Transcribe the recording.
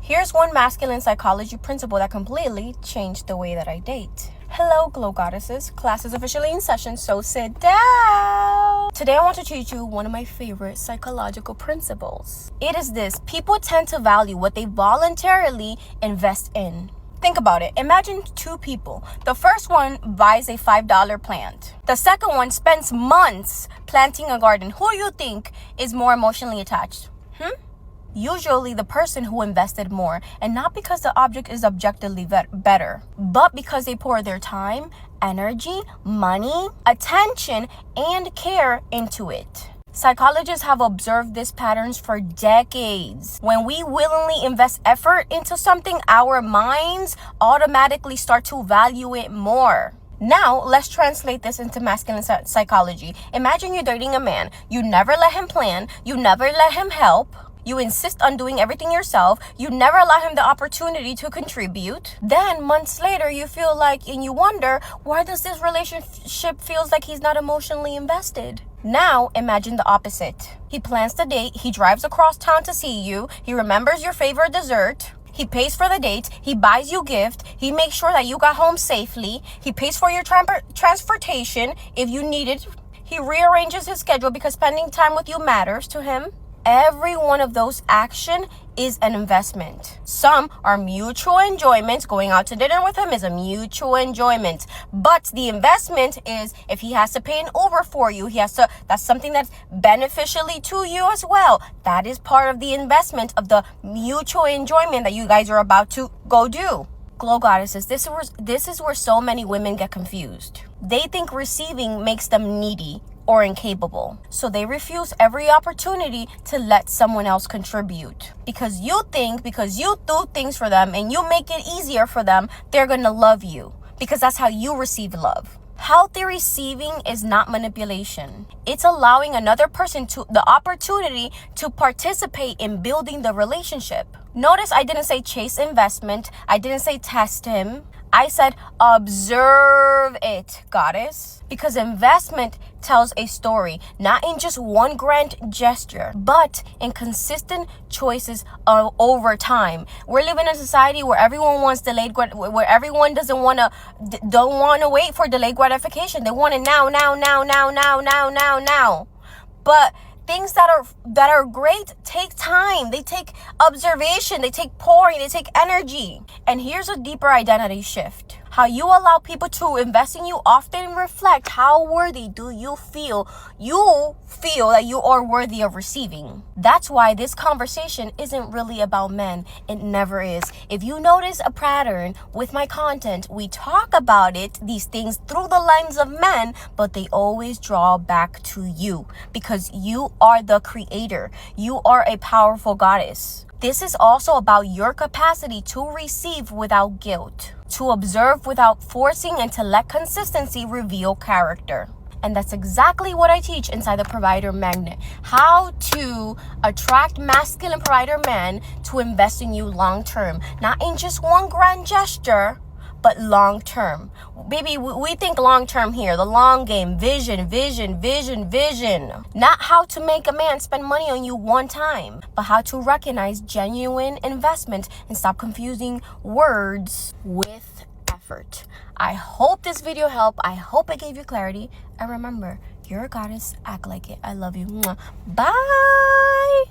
Here's one masculine psychology principle that completely changed the way that I date. Hello, Glow Goddesses. Class is officially in session, so sit down. Today I want to teach you one of my favorite psychological principles. It is this: people tend to value what they voluntarily invest in. Think about it. Imagine two people. The first one buys a $5 plant. The second one spends months planting a garden. Who do you think is more emotionally attached? Usually the person who invested more, and not because the object is objectively better, but because they pour their time, energy, money, attention, and care into it. Psychologists have observed these patterns for decades. When we willingly invest effort into something, our minds automatically start to value it more. Now, let's translate this into masculine psychology. Imagine you're dating a man. You never let him plan. You never let him help. You insist on doing everything yourself. You never allow him the opportunity to contribute. Then months later, you feel like, and you wonder, why does this relationship feels like he's not emotionally invested? Now, imagine the opposite. He plans the date. He drives across town to see you. He remembers your favorite dessert. He pays for the date. He buys you gift. He makes sure that you got home safely. He pays for your transportation if you need it. He rearranges his schedule because spending time with you matters to him. Every one of those actions is an investment. Some are mutual enjoyments. Going out to dinner with him is a mutual enjoyment. But the investment is if he has to pay an Uber for you, that's something that's beneficially to you as well. That is part of the investment of the mutual enjoyment that you guys are about to go do. Glow Goddesses, this is where so many women get confused. They think receiving makes them needy or incapable. So they refuse every opportunity to let someone else contribute. Because you do things for them and you make it easier for them, they're gonna love you. Because that's how you receive love. Healthy receiving is not manipulation. It's allowing another person the opportunity to participate in building the relationship. Notice I didn't say chase investment. I didn't say test him. I said observe it, goddess. Because investment tells a story, not in just one grand gesture, but in consistent choices over time. We're living in a society where everyone wants where everyone don't want to wait for delayed gratification. They want it now. But things that are great take time. They take observation. They take pouring. They take energy. And here's a deeper identity shift. How you allow people to invest in you often reflect how worthy do you feel that you are worthy of receiving. That's why this conversation isn't really about men. It never is. If you notice a pattern with my content, we talk about these things through the lens of men, but they always draw back to you because you are the creator. You are a powerful goddess. This is also about your capacity to receive without guilt, to observe without forcing, and to let consistency reveal character. And that's exactly what I teach inside the Provider Magnet. How to attract masculine provider men to invest in you long term. Not in just one grand gesture, but long term. Baby, we think long term here. The long game. Vision. Not how to make a man spend money on you one time, but how to recognize genuine investment and stop confusing words with effort. I hope this video helped. I hope it gave you clarity. And remember, you're a goddess. Act like it. I love you. Mwah. Bye.